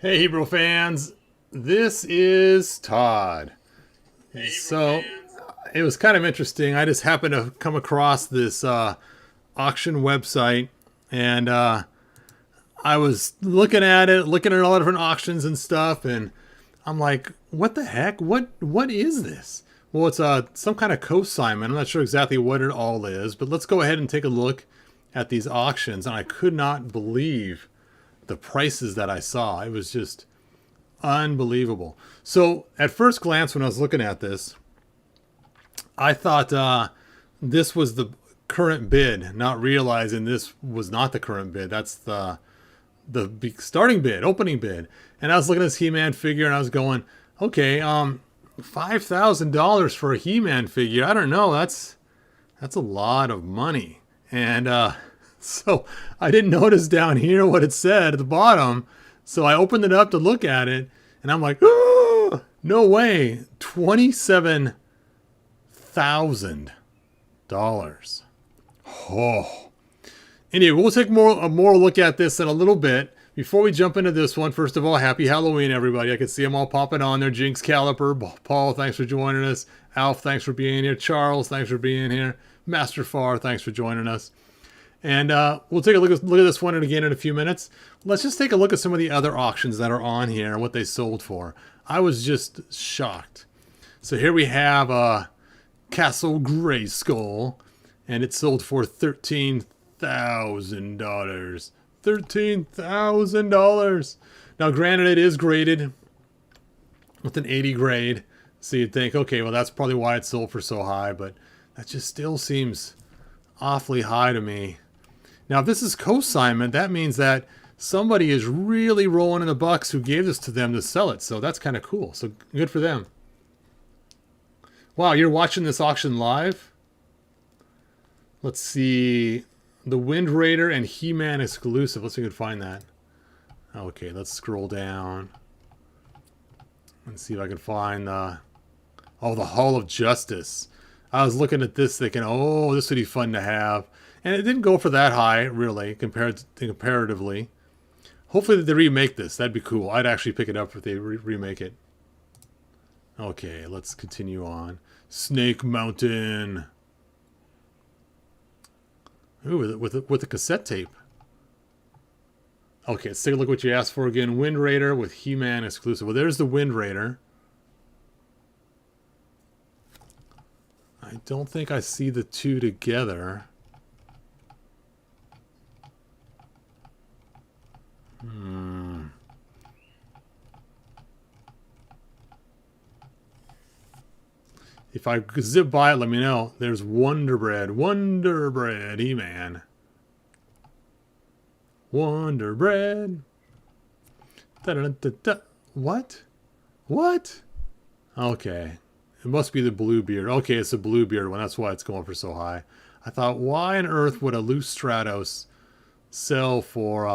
Hey Hebrew fans, this is Todd. So it was kind of interesting. I just happened to come across this auction website, and I was looking at it, looking at all the different auctions and stuff, and I'm like, what the heck? What is this? Well, it's some kind of consignment. I'm not sure exactly what it all is, but let's go ahead and take a look at these auctions. And I could not believe the prices that I saw. It was just unbelievable. So at first glance, when I was looking at this, I thought this was the current bid, not realizing this was not the current bid. That's the starting bid, opening bid. And I was looking at this He-Man figure, and I was going, okay, $5,000 for a He-Man figure. I don't know. That's a lot of money. And so I didn't notice down here what it said at the bottom. So I opened it up to look at it, and I'm like, oh, no way, $27,000. Oh. Anyway, we'll take a more look at this in a little bit. Before we jump into this one, first of all, happy Halloween, everybody. I can see them all popping on there. Jinx Caliper, Paul, thanks for joining us. Alf, thanks for being here. Charles, thanks for being here. Master Far, thanks for joining us. And we'll take a look at this one again in a few minutes. Let's just take a look at some of the other auctions that are on here and what they sold for. I was just shocked. So here we have Castle Grayskull, and it sold for $13,000. $13,000. Now, granted, it is graded with an 80 grade. So you'd think, okay, well, that's probably why it sold for so high, but that just still seems awfully high to me. Now, if this is consignment, that means that somebody is really rolling in the bucks who gave this to them to sell it. So that's kind of cool. So good for them. Wow, you're watching this auction live? Let's see. The Wind Raider and He-Man exclusive. Let's see if we can find that. Okay, let's scroll down. Let's see if I can find the Hall of Justice. I was looking at this thinking, oh, this would be fun to have. And it didn't go for that high, really, comparatively. Hopefully they remake this. That'd be cool. I'd actually pick it up if they remake it. Okay, let's continue on. Snake Mountain. Ooh, with a cassette tape. Okay, let's take a look at what you asked for again. Wind Raider with He-Man exclusive. Well, there's the Wind Raider. I don't think I see the two together. If I zip by it, let me know. There's Wonderbread He-Man. Wonderbread. Da-da-da-da-da. What? What? Okay. It must be the Bluebeard. Okay, it's the Bluebeard one. That's why it's going for so high. I thought, why on earth would a loose Stratos sell for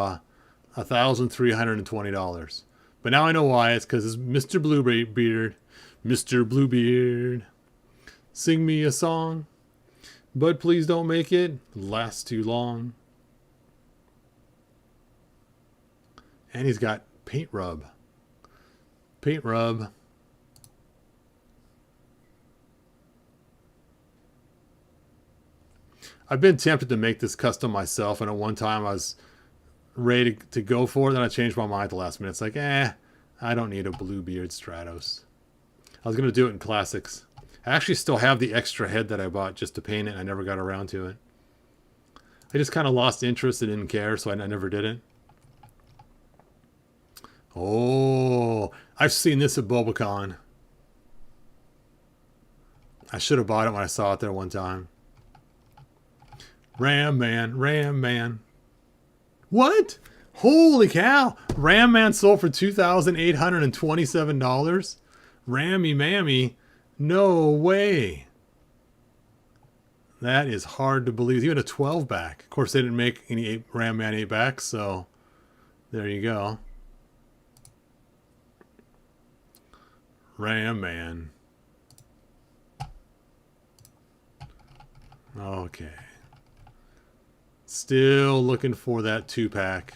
$1,320? But now I know why. It's because it's Mr. Bluebeard. Mr. Bluebeard. Sing me a song, but please don't make it last too long. And he's got paint rub. Paint rub. I've been tempted to make this custom myself, and at one time I was ready to go for it, then I changed my mind at the last minute. It's like, I don't need a Bluebeard Stratos. I was going to do it in classics. I actually still have the extra head that I bought just to paint it, and I never got around to it. I just kind of lost interest and didn't care, so I never did it. Oh, I've seen this at Bulbacon. I should have bought it when I saw it there one time. Ram Man, Ram Man. What? Holy cow! Ram Man sold for $2,827. Rammy Mammy. No way. That is hard to believe. Even a 12 back. Of course, they didn't make any Ram Man 8 backs, so there you go. Ram Man. Okay. Still looking for that 2-pack.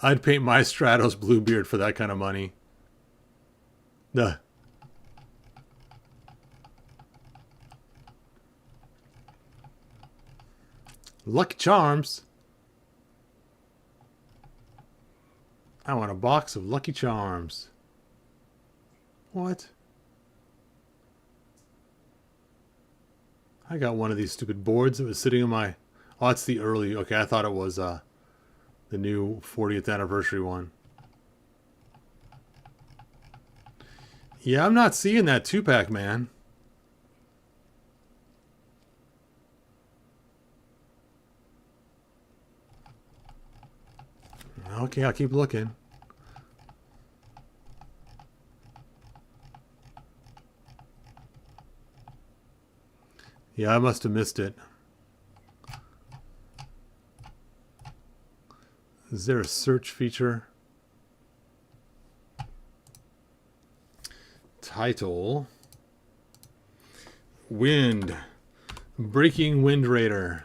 I'd paint my Stratos Bluebeard for that kind of money. Duh. Lucky Charms. I want a box of Lucky Charms. What? I got one of these stupid boards that was sitting in my... Oh, that's the early... Okay, I thought it was the new 40th anniversary one. Yeah, I'm not seeing that 2-pack, man. Okay, I'll keep looking. Yeah, I must have missed it. Is there a search feature? Title. Wind. Breaking Wind Raider.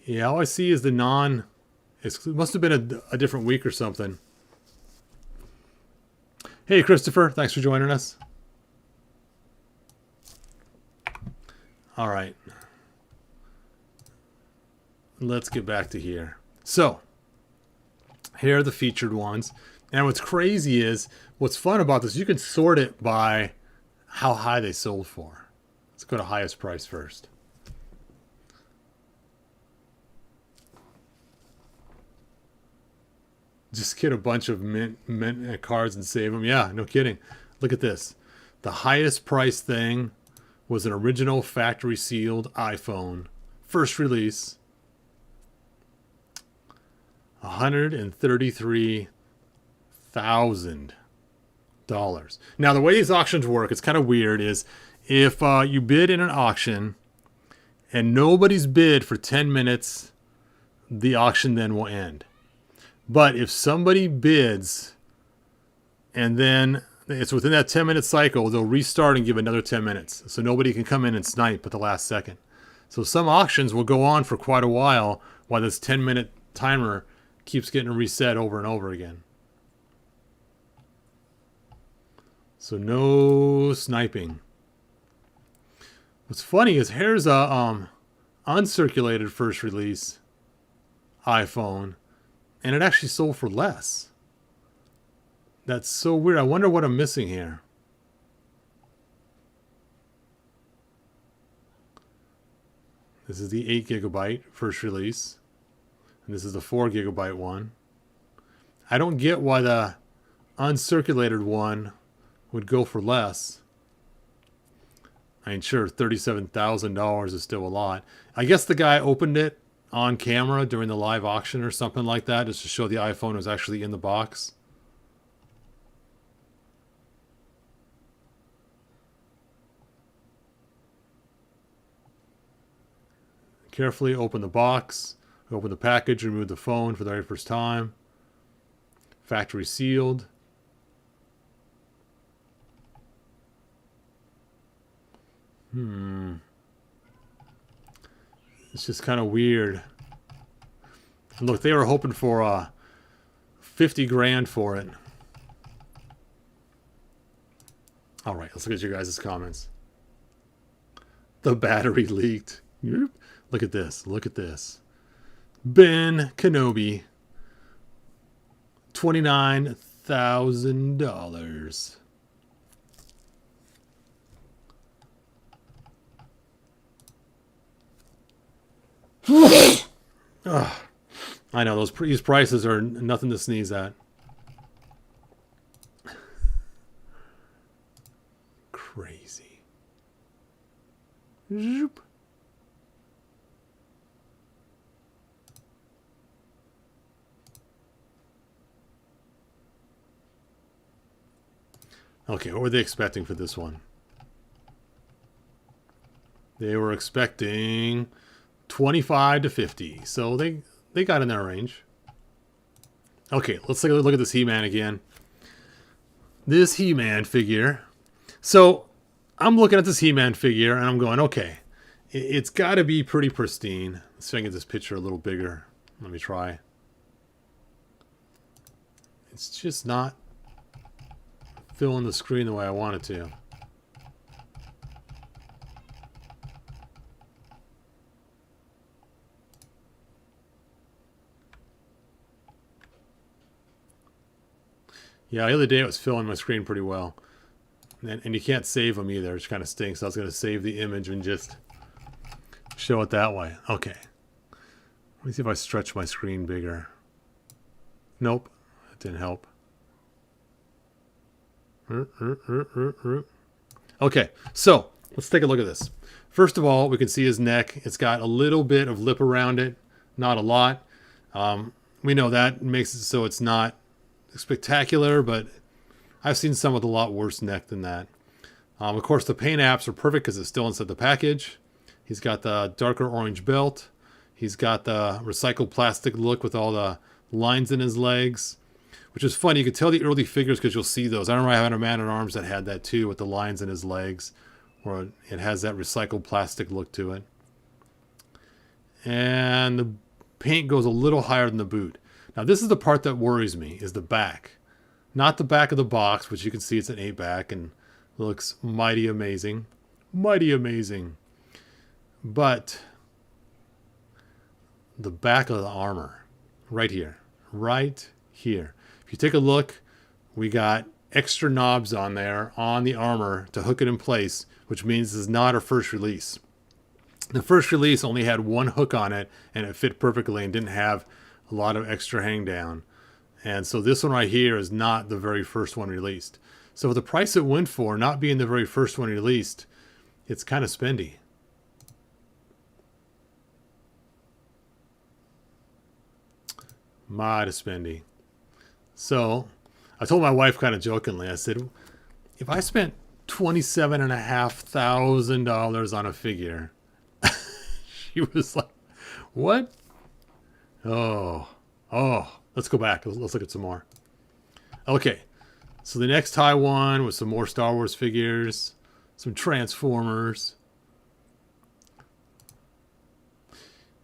Yeah, all I see is the non... It must have been a different week or something. Hey, Christopher. Thanks for joining us. All right. Let's get back to here. So, here are the featured ones. And what's crazy is, what's fun about this, you can sort it by how high they sold for. Let's go to highest price first. Just get a bunch of mint cards and save them. Yeah, no kidding. Look at this. The highest price thing was an original factory sealed iPhone. First release. $133,000. Now, the way these auctions work, it's kind of weird, is if you bid in an auction and nobody's bid for 10 minutes, the auction then will end. But if somebody bids and then it's within that 10-minute cycle, they'll restart and give another 10 minutes. So nobody can come in and snipe at the last second. So some auctions will go on for quite a while this 10-minute timer keeps getting reset over and over again. So no sniping. What's funny is here's a uncirculated first release iPhone, and it actually sold for less. That's so weird. I wonder what I'm missing here. This is the 8 gigabyte first release. And this is the 4 gigabyte one. I don't get why the uncirculated one would go for less. I mean, sure, $37,000 is still a lot. I guess the guy opened it on camera during the live auction or something like that, just to show the iPhone was actually in the box. Carefully open the box, open the package, remove the phone for the very first time. Factory sealed. It's just kind of weird. And look, they were hoping for 50 grand for it. All right, let's look at your guys' comments. The battery leaked. Look at this. Look at this. Ben Kenobi. $29,000. I know these prices are nothing to sneeze at. Crazy. Zoop. Okay, what were they expecting for this one? They were expecting 25 to 50. So they got in their range. Okay, let's take a look at this He-Man again. This He-Man figure. So I'm looking at this He-Man figure and I'm going, okay, it's got to be pretty pristine. Let's see if I can get this picture a little bigger. Let me try. It's just not filling the screen the way I want it to. Yeah, the other day it was filling my screen pretty well. And you can't save them either, which kind of stinks. I was going to save the image and just show it that way. Okay. Let me see if I stretch my screen bigger. Nope. That didn't help. Okay, so let's take a look at this. First of all, we can see his neck. It's got a little bit of lip around it. Not a lot. We know that makes it so it's not spectacular, but I've seen some with a lot worse neck than that. Of course, the paint apps are perfect because it's still inside the package. He's got the darker orange belt. He's got the recycled plastic look with all the lines in his legs, which is funny. You can tell the early figures because you'll see those. I remember having a Man-at-Arms that had that too, with the lines in his legs, where it has that recycled plastic look to it. And the paint goes a little higher than the boot. Now, this is the part that worries me, is the back. Not the back of the box, which you can see it's an 8-back and looks mighty amazing. Mighty amazing. But the back of the armor, right here. Right here. If you take a look, we got extra knobs on there on the armor to hook it in place, which means this is not a first release. The first release only had one hook on it, and it fit perfectly and didn't have a lot of extra hang down. And so this one right here is not the very first one released. So the price it went for, not being the very first one released, it's kind of spendy. Mighty spendy. So I told my wife kind of jokingly, I said, if I spent $27,500 on a figure, she was like, what? Oh, let's go back. Let's look at some more. Okay, so the next Taiwan was some more Star Wars figures, some Transformers.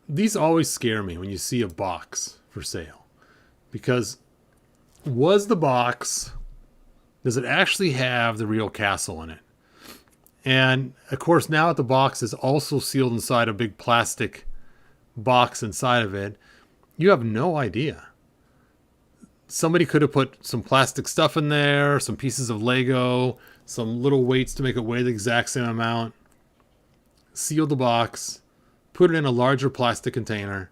These always scare me when you see a box for sale, because does it actually have the real castle in it? And of course, now that the box is also sealed inside a big plastic box inside of it, you have no idea. Somebody could have put some plastic stuff in there, some pieces of Lego, some little weights to make it weigh the exact same amount, sealed the box, put it in a larger plastic container.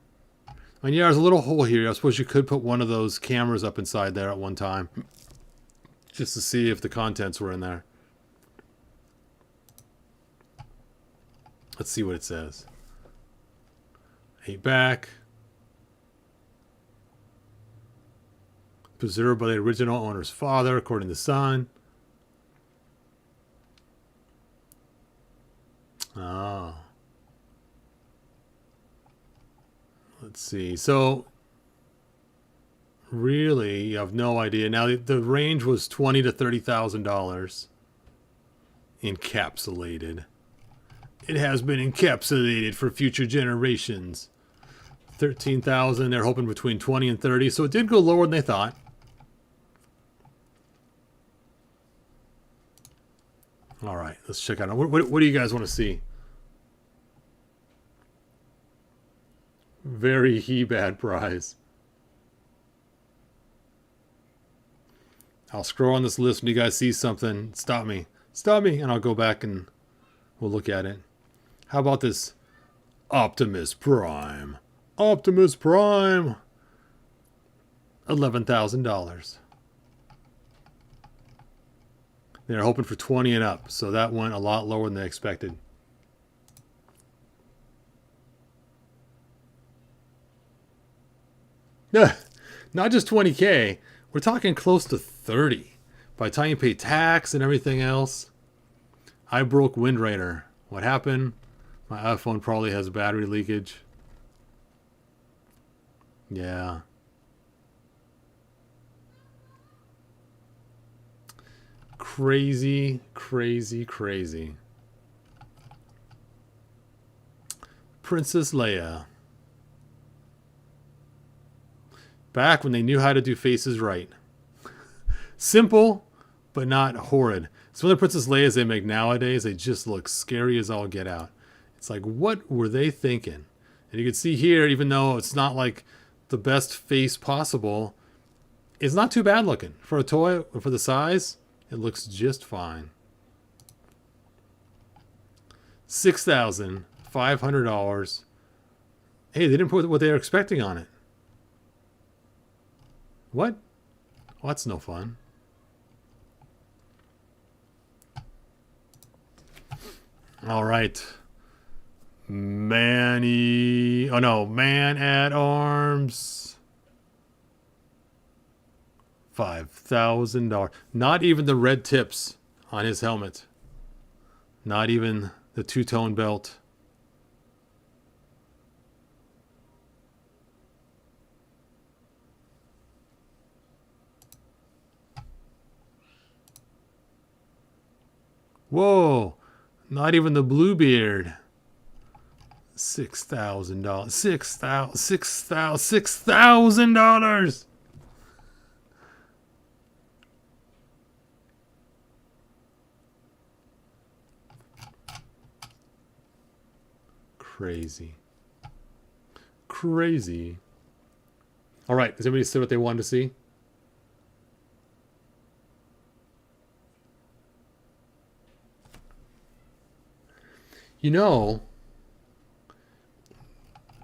And yeah, there's a little hole here. I suppose you could put one of those cameras up inside there at one time, just to see if the contents were in there. Let's see what it says. 8-back. Preserved by the original owner's father, according to Son. Oh. Let's see. So, really, you have no idea. Now, the range was $20,000 to $30,000. Encapsulated. It has been encapsulated for future generations. 13,000. They're hoping between 20 and 30. So it did go lower than they thought. All right, let's check out. What do you guys want to see? Very He-Bad prize. I'll scroll on this list when you guys see something. Stop me. Stop me, and I'll go back and we'll look at it. How about this Optimus Prime? Optimus Prime. $11,000. They're hoping for 20 and up, so that went a lot lower than they expected. Not just 20K. We're talking close to 30. By the time you pay tax and everything else. I broke Wind Raider. What happened? My iPhone probably has battery leakage. Yeah. Crazy, crazy, crazy. Princess Leia. Back when they knew how to do faces right. Simple, but not horrid. Some of the Princess Leias they make nowadays, they just look scary as all get out. It's like, what were they thinking? And you can see here, even though it's not like the best face possible, it's not too bad looking. For a toy, for the size, it looks just fine. $6,500. Hey, they didn't put what they were expecting on it. What? Well, that's no fun. All right. Manny. Oh, no. Man at Arms. $5,000. Not even the red tips on his helmet. Not even the two-tone belt. Whoa. Not even the Bluebeard. $6,000. $6,000. Crazy. Crazy. All right. Does anybody see what they wanted to see? You know,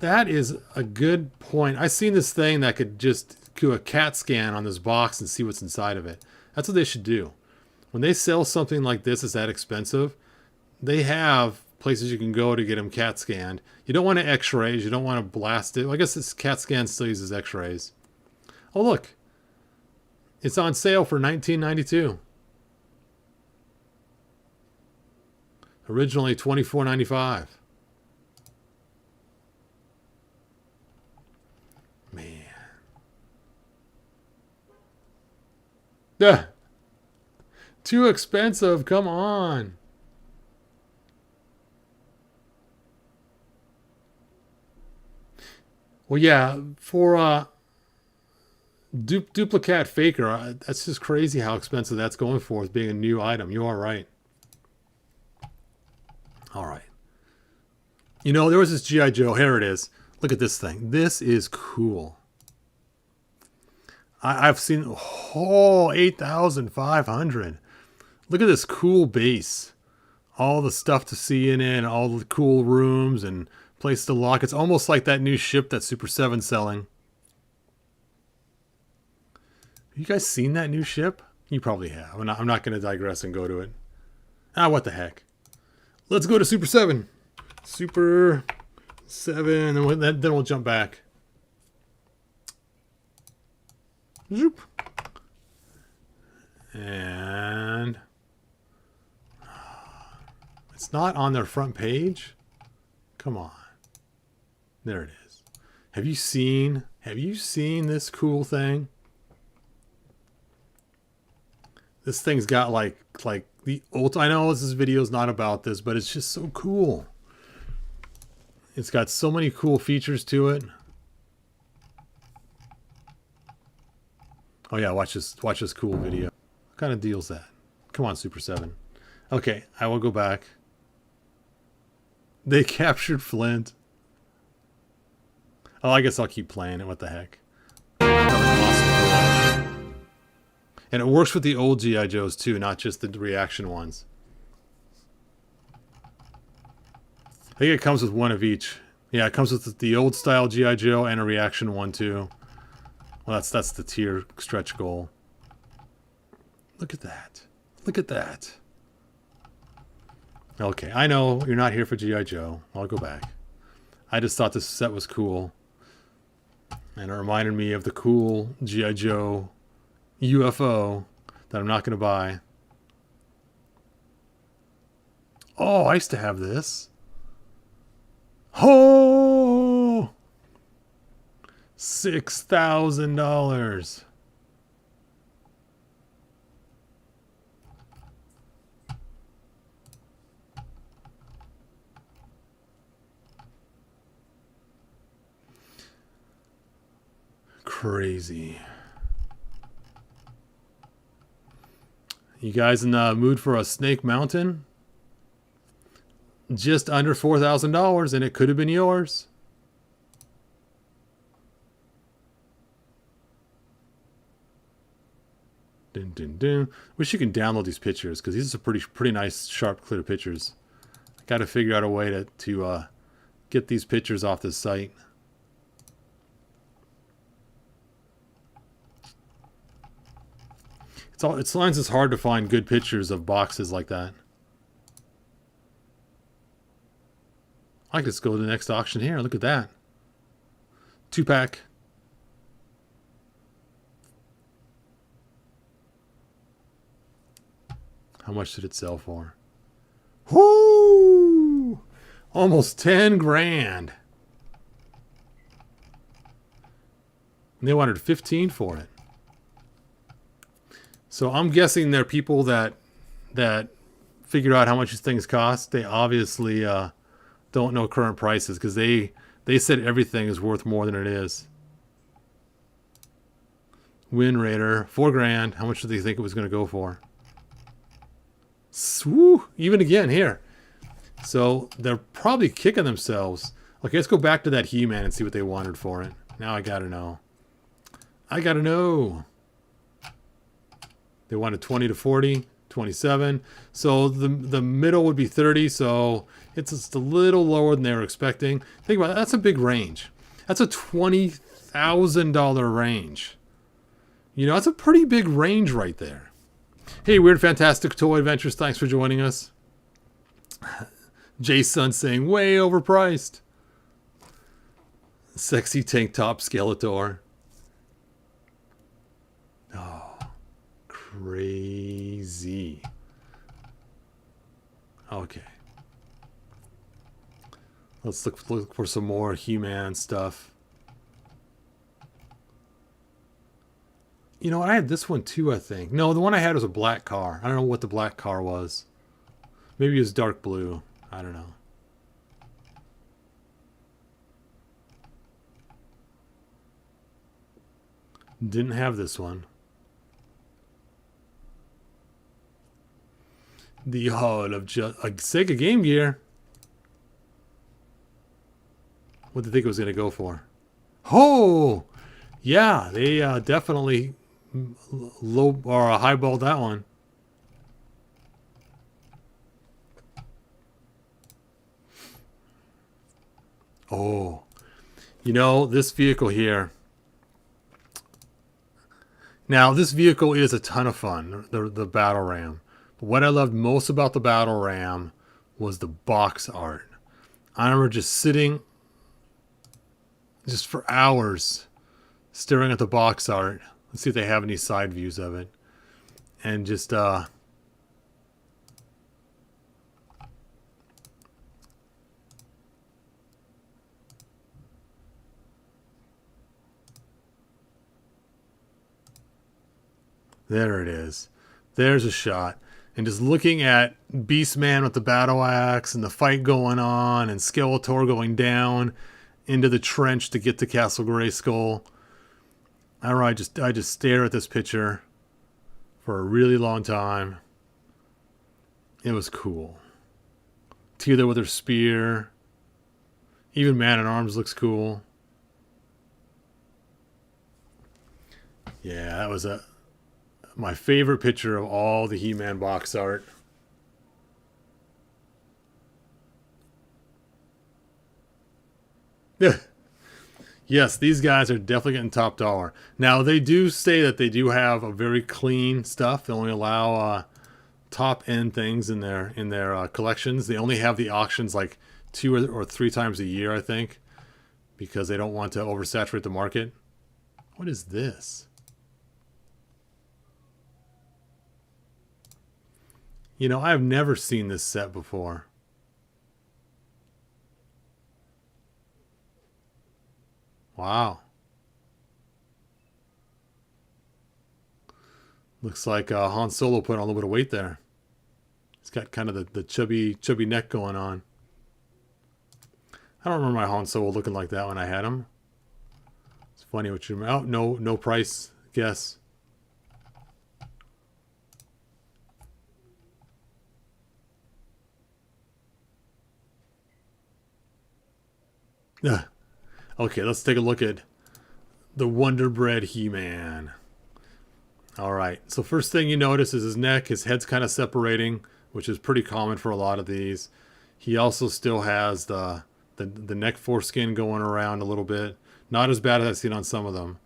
that is a good point. I seen this thing that could just do a CAT scan on this box and see what's inside of it. That's what they should do. When they sell something like this that's that expensive, they have places you can go to get them CAT scanned. You don't want to x-rays. You don't want to blast it. Well, I guess this CAT scan still uses x-rays. Oh, look. It's on sale for $19.92. Originally $24.95. Man. Duh. Too expensive. Come on. Well, yeah, for Duplicat Faker, that's just crazy how expensive that's going for as being a new item. You are right. All right. You know, there was this G.I. Joe. Here it is. Look at this thing. This is cool. I've seen, oh, 8,500. Look at this cool base. All the stuff to see in it, all the cool rooms and place to lock. It's almost like that new ship that Super 7's selling. Have you guys seen that new ship? You probably have. I'm not going to digress and go to it. Ah, what the heck. Let's go to Super 7. Super 7, and then we'll jump back. Zoop. And it's not on their front page. Come on. There it is. Have you seen this cool thing? This thing's got like the ult. I know this video is not about this, but it's just so cool. It's got so many cool features to it. Oh yeah, watch this cool video. What kind of deal's that? Come on, Super 7. Okay, I will go back. They captured Flint. Oh, I guess I'll keep playing it. What the heck? And it works with the old G.I. Joes too, not just the reaction ones. I think it comes with one of each. Yeah, it comes with the old style G.I. Joe and a reaction one too. Well, that's the tier stretch goal. Look at that. Look at that. Okay, I know you're not here for G.I. Joe. I'll go back. I just thought this set was cool. And it reminded me of the cool G.I. Joe UFO that I'm not going to buy. Oh, I used to have this. Oh! $6,000. crazy. You guys in the mood for a Snake Mountain? Just under $4,000, and it could have been yours. Dun, dun, dun. Wish you can download these pictures, because these are pretty nice, sharp, clear pictures. I got to figure out a way to get these pictures off the site. Sometimes it's hard to find good pictures of boxes like that. I could just go to the next auction here. Look at that. 2-pack. How much did it sell for? Whoo! Almost 10 grand. And they wanted 15 for it. So I'm guessing they're people that figured out how much these things cost. They obviously don't know current prices, because they said everything is worth more than it is. Wind Raider, 4 grand. How much do they think it was going to go for? Swoo! Even again here. So they're probably kicking themselves. Okay, let's go back to that He-Man and see what they wanted for it. Now I gotta know. I gotta know. They wanted 20 to 40, 27. So the middle would be 30. So it's just a little lower than they were expecting. Think about it. That's a big range. That's a $20,000 range. You know, that's a pretty big range right there. Hey, Weird Fantastic Toy Adventures. Thanks for joining us. Jason saying way overpriced. Sexy tank top Skeletor. Oh. Crazy. Okay. Let's look for some more He-Man stuff. You know what? I had this one too, I think. No, the one I had was a black car. I don't know what the black car was. Maybe it was dark blue. I don't know. Didn't have this one. The Hall of Sega Game Gear. What did they think it was going to go for? Oh! Yeah, they definitely low or highballed that one. Oh. You know, this vehicle here. Now, this vehicle is a ton of fun, the Battle Ram. But what I loved most about the Battle Ram was the box art. I remember just sitting just for hours staring at the box art. Let's see if they have any side views of it. And just there it is. There's a shot. And just looking at Beastman with the battle axe and the fight going on and Skeletor going down into the trench to get to Castle Grayskull. I don't know, I just stare at this picture for a really long time. It was cool. Teela with her spear. Even Man-at-Arms looks cool. Yeah, that was my favorite picture of all the He-Man box art. Yes, these guys are definitely getting top dollar. Now, they do say that they do have a very clean stuff. They only allow top-end things in their collections. They only have the auctions like 2 or 3 times a year, I think, because they don't want to oversaturate the market. What is this? You know, I've never seen this set before. Wow. Looks like Han Solo put on a little bit of weight there. He's got kind of the chubby neck going on. I don't remember my Han Solo looking like that when I had him. It's funny what you... Oh, no price guess. Okay, let's take a look at the Wonderbread He-Man. All right, so first thing you notice is his neck. His head's kind of separating, which is pretty common for a lot of these. He also still has the neck foreskin going around a little bit. Not as bad as I've seen on some of them.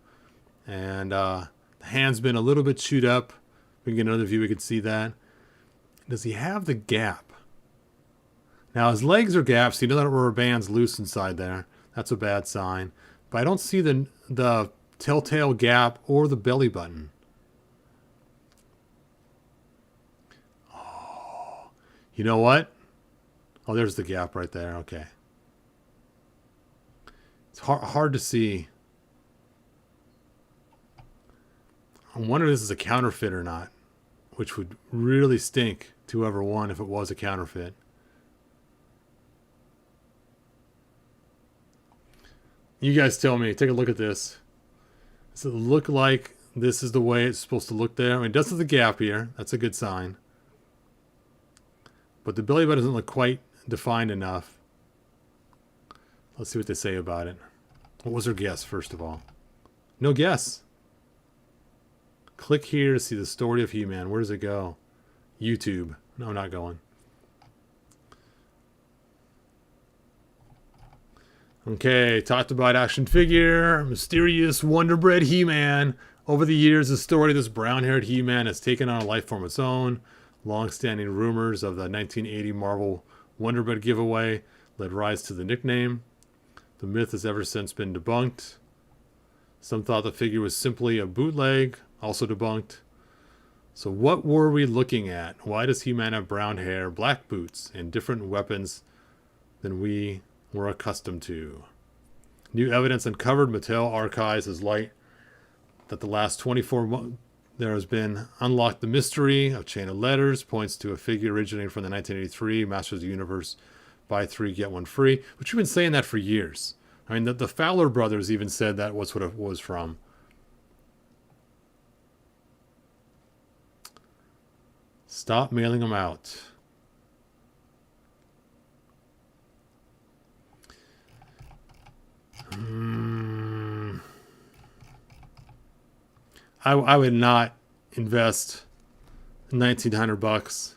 And the hand's been a little bit chewed up. If we can get another view, we can see that. Does he have the gap? Now his legs are gaps, so you know that rubber band's loose inside there. That's a bad sign. But I don't see the telltale gap or the belly button. Oh, you know what? Oh, there's the gap right there. Okay. It's hard to see. I wonder if this is a counterfeit or not, which would really stink to whoever won if it was a counterfeit. You guys tell me. Take a look at this. Does it look like this is the way it's supposed to look there? I mean, it does have the gap here. That's a good sign. But the belly button doesn't look quite defined enough. Let's see what they say about it. What was their guess, first of all? No guess. Click here to see the story of He-Man. Where does it go? YouTube. No, I'm not going. Okay, talked about action figure. Mysterious Wonderbread He-Man. Over the years, the story of this brown-haired He-Man has taken on a life form of its own. Long-standing rumors of the 1980 Marvel Wonderbread giveaway led rise to the nickname. The myth has ever since been debunked. Some thought the figure was simply a bootleg, also debunked. So what were we looking at? Why does He-Man have brown hair, black boots, and different weapons than we were accustomed to? New evidence uncovered. Mattel archives has light that the last 24 months there has been unlocked the mystery of Chain of Letters, points to a figure originating from the 1983 Masters of the Universe buy 3 get 1 free, which we've been saying that for years. I mean, the Fowler brothers even said that was what it was from. Stop mailing them out. I would not invest $1,900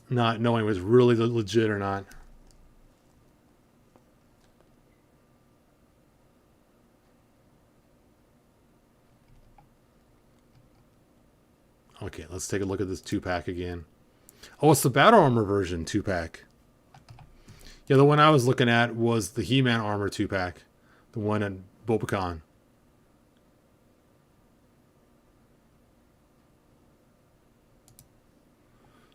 not knowing it was really legit or not. Okay, let's take a look at this 2-pack again. Oh, it's the Battle Armor version 2-pack. Yeah, the one I was looking at was the He-Man Armor 2-pack. The one at Bobacon.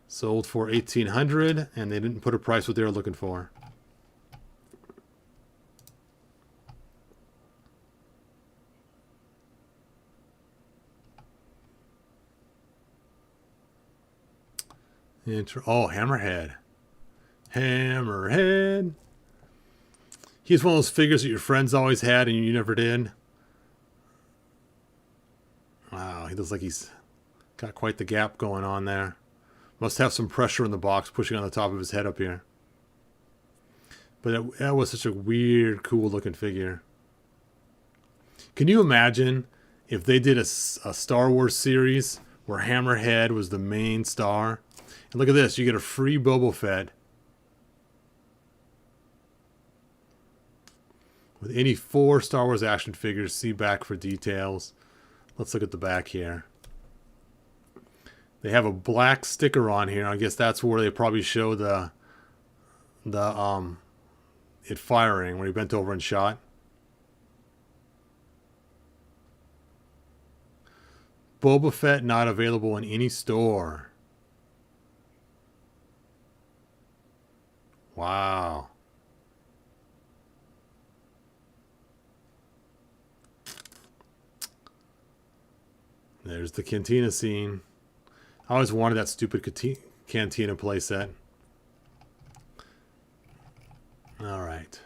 Sold for $1,800, and they didn't put a price what they were looking for. Oh, Hammerhead. Hammerhead. He's one of those figures that your friends always had and you never did. Wow, he looks like he's got quite the gap going on there. Must have some pressure in the box pushing on the top of his head up here. But that was such a weird, cool looking figure. Can you imagine if they did a Star Wars series where Hammerhead was the main star? And look at this, you get a free Boba Fett with any 4 Star Wars action figures. See back for details. Let's look at the back here. They have a black sticker on here. I guess that's where they probably show it firing when he bent over and shot. Boba Fett not available in any store. Wow. There's the cantina scene. I always wanted that stupid cantina playset. All right.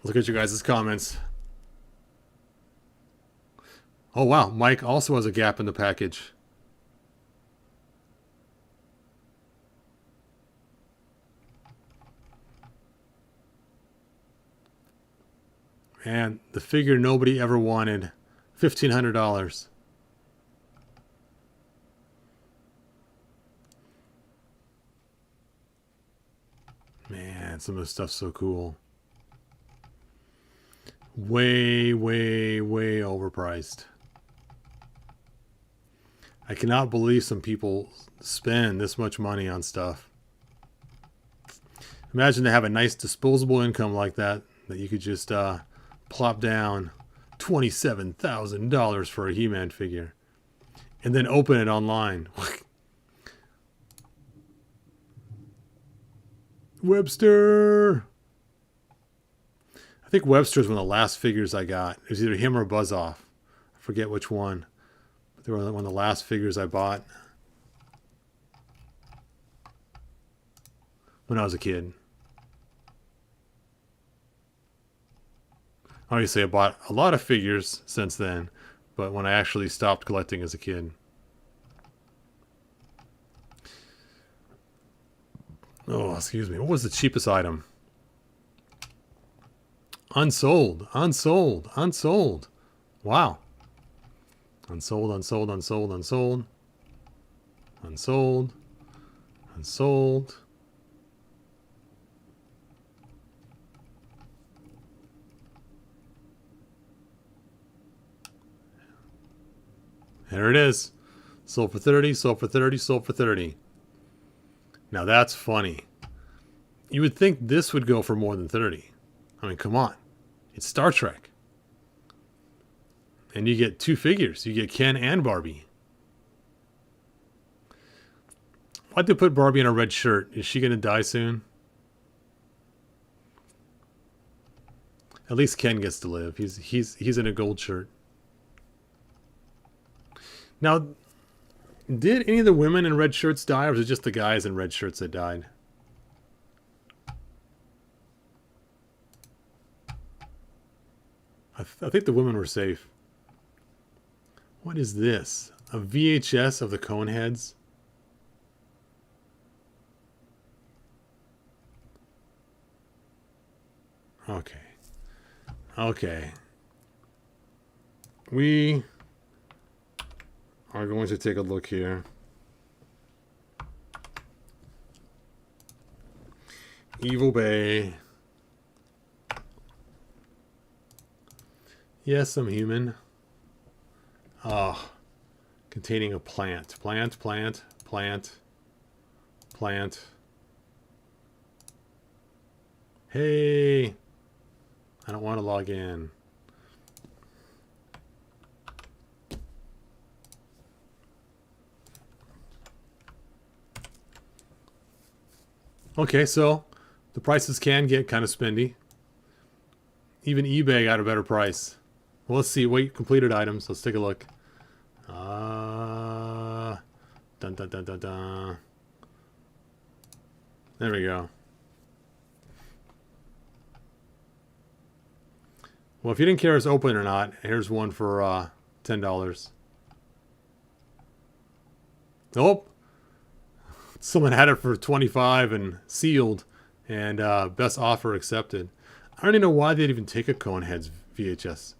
Look at your guys' comments. Oh, wow. Mike also has a gap in the package. And the figure nobody ever wanted. $1,500. Man, some of this stuff's so cool. Way, way, way overpriced. I cannot believe some people spend this much money on stuff. Imagine to have a nice disposable income like that you could just plop down $27,000 for a He-Man figure and then open it online. Webster! I think Webster's one of the last figures I got. It was either him or Buzz-Off. I forget which one. But they were one of the last figures I bought when I was a kid. Obviously, I bought a lot of figures since then, but when I actually stopped collecting as a kid. Oh, excuse me. What was the cheapest item? Unsold, unsold, unsold. Wow. Unsold, unsold, unsold, unsold. Unsold. Unsold. There it is. Sold for 30, sold for 30, sold for 30. Now that's funny. You would think this would go for more than 30. I mean, come on. It's Star Trek. And you get two figures. You get Ken and Barbie. Why'd they put Barbie in a red shirt? Is she going to die soon? At least Ken gets to live. He's in a gold shirt. Now, did any of the women in red shirts die, or was it just the guys in red shirts that died? I think the women were safe. What is this? A VHS of the Coneheads? Okay. Okay. We are going to take a look here. Evil Bay. Yes, I'm human. Ah, containing a plant. Plant, plant, plant, plant. Hey, I don't want to log in. Okay, so the prices can get kind of spendy. Even eBay got a better price. Well, let's see. Wait, completed items. Let's take a look. Dun dun dun dun dun. There we go. Well, if you didn't care if it's open or not, here's one for $10. Nope. Someone had it for $25 and sealed, and best offer accepted. I don't even know why they'd even take a Coneheads VHS.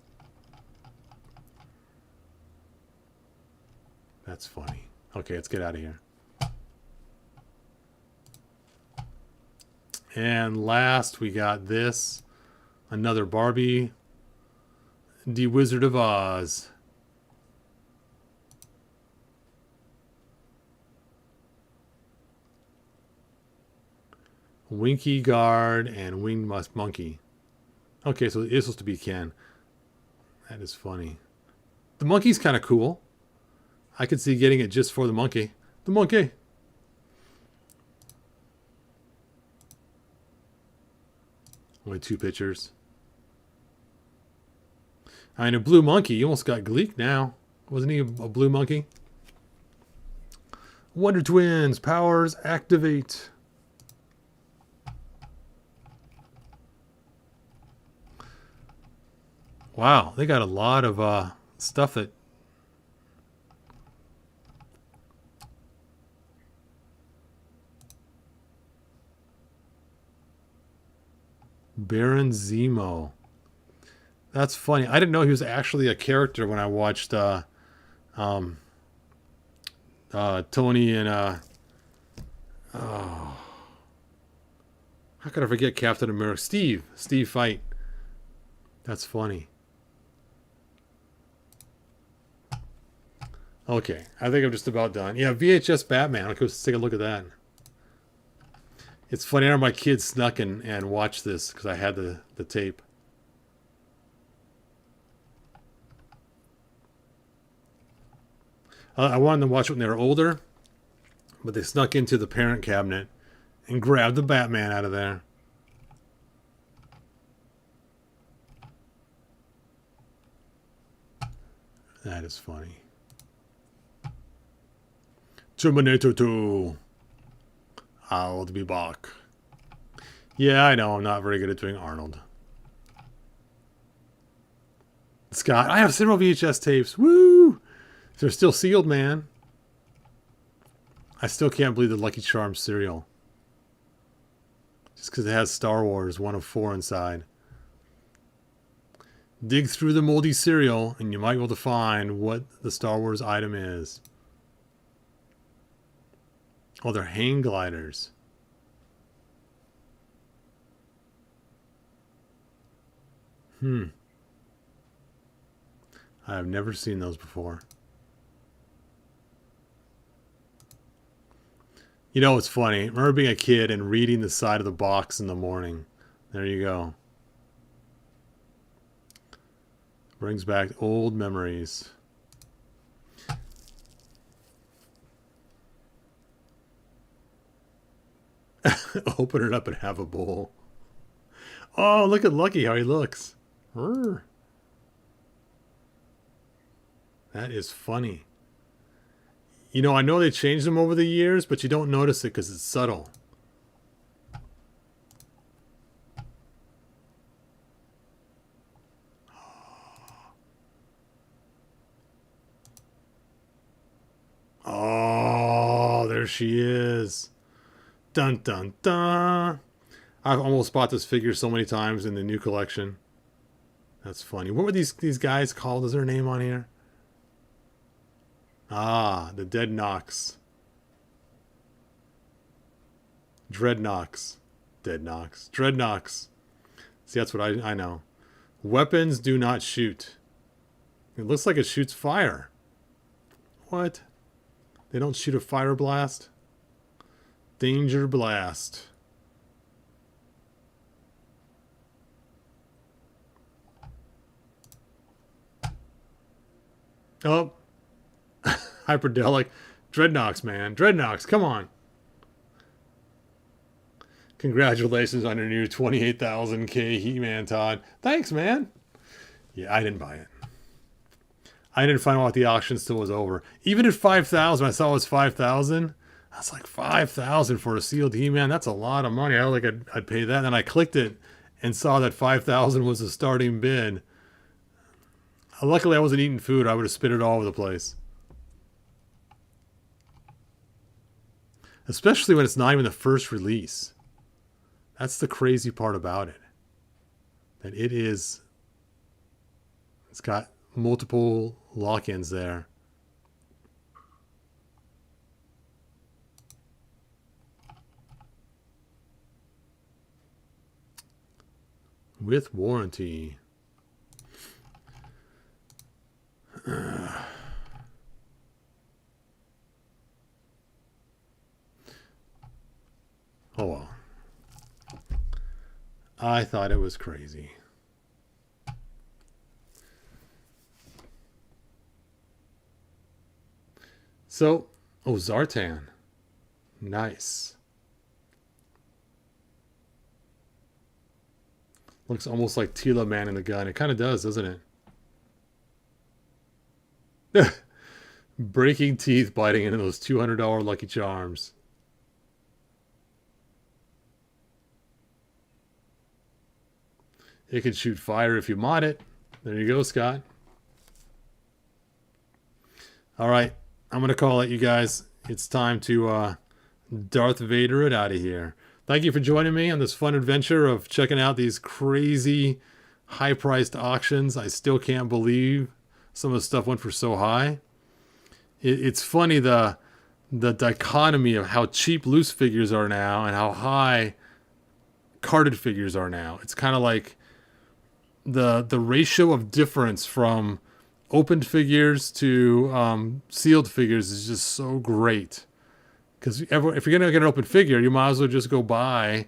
That's funny. Okay, let's get out of here. And last, we got this. Another Barbie. The Wizard of Oz. Winky Guard and Winged Monkey. Okay, so it is supposed to be Ken. That is funny. The monkey's kind of cool. I could see getting it just for the monkey. The monkey. Only two pictures. I mean, a blue monkey. You almost got Gleek now. Wasn't he a blue monkey? Wonder Twins. Powers activate. Wow, they got a lot of stuff that Baron Zemo. That's funny. I didn't know he was actually a character when I watched Tony and oh, how could I forget Captain America? Steve fight. That's funny. Okay, I think I'm just about done. Yeah, VHS Batman. Okay, let's take a look at that. It's funny, I know my kids snuck and watched this because I had the tape. I wanted them to watch it when they were older, but they snuck into the parent cabinet and grabbed the Batman out of there. That is funny. Terminator 2. I'll be back. Yeah, I know. I'm not very good at doing Arnold. Scott, I have several VHS tapes. Woo! They're still sealed, man. I still can't believe the Lucky Charms cereal. Just because it has Star Wars 1 of 4 inside. Dig through the moldy cereal and you might be able to find what the Star Wars item is. Oh, they're hang gliders. I've never seen those before. You know what's funny? I remember being a kid and reading the side of the box in the morning. There you go. Brings back old memories. Open it up and have a bowl. Oh, look at Lucky, how he looks. That is funny. You know, I know they changed them over the years, but you don't notice it because it's subtle. Oh, there she is. Dun, dun, dun. I've almost bought this figure so many times in the new collection. That's funny. What were these guys called? Is there a name on here? Ah, the Dead Nox. Dreadnoks. Dead Nox. Dreadnoks. See, that's what I know. Weapons do not shoot. It looks like it shoots fire. What? They don't shoot a fire blast? Danger blast. Oh. Hyperdelic. Dreadnoks, man. Dreadnoks, come on. Congratulations on your new 28,000K He-Man, Todd. Thanks, man. Yeah, I didn't buy it. I didn't find out the auction still was over. Even at 5,000, I saw it was 5,000. I was like, 5,000 for a sealed He-Man? That's a lot of money. I don't think I'd pay that. And then I clicked it and saw that 5,000 was the starting bid. Luckily, I wasn't eating food. I would have spit it all over the place. Especially when it's not even the first release. That's the crazy part about it. That it's got multiple lock-ins there. With warranty. Oh well. I thought it was crazy. So, oh, Zartan. Nice. Looks almost like Tila Man in the gun. It kind of does, doesn't it? Breaking teeth biting into those $200 Lucky Charms. It can shoot fire if you mod it. There you go, Scott. All right. I'm going to call it, you guys. It's time to Darth Vader it out of here. thank you for joining me on this fun adventure of checking out these crazy high-priced auctions. I still can't believe some of the stuff went for so high. It's funny the dichotomy of how cheap loose figures are now and how high carded figures are now. It's kind of like the ratio of difference from opened figures to sealed figures is just so great. Because if you're going to get an open figure, you might as well just go buy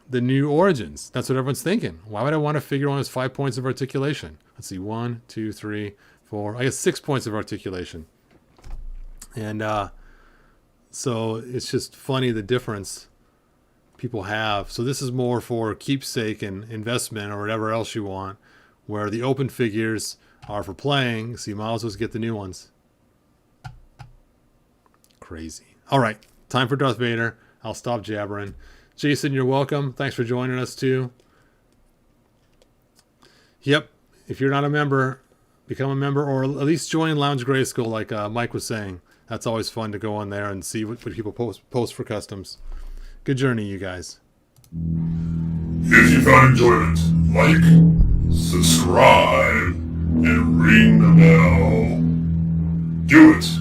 the new Origins. That's what everyone's thinking. Why would I want a figure one with 5 points of articulation? Let's see, 1, 2, 3, 4. I guess 6 points of articulation. And so it's just funny the difference people have. So this is more for keepsake and investment or whatever else you want, where the open figures are for playing, so you might as well get the new ones. Crazy. All right, time for Darth Vader. I'll stop jabbering. Jason, you're welcome. Thanks for joining us too. Yep, if you're not a member, become a member, or at least join Lounge Grayskull like Mike was saying. That's always fun to go on there and see what people post for customs. Good journey, you guys. If you found enjoyment, like, subscribe, and ring the bell. Do it!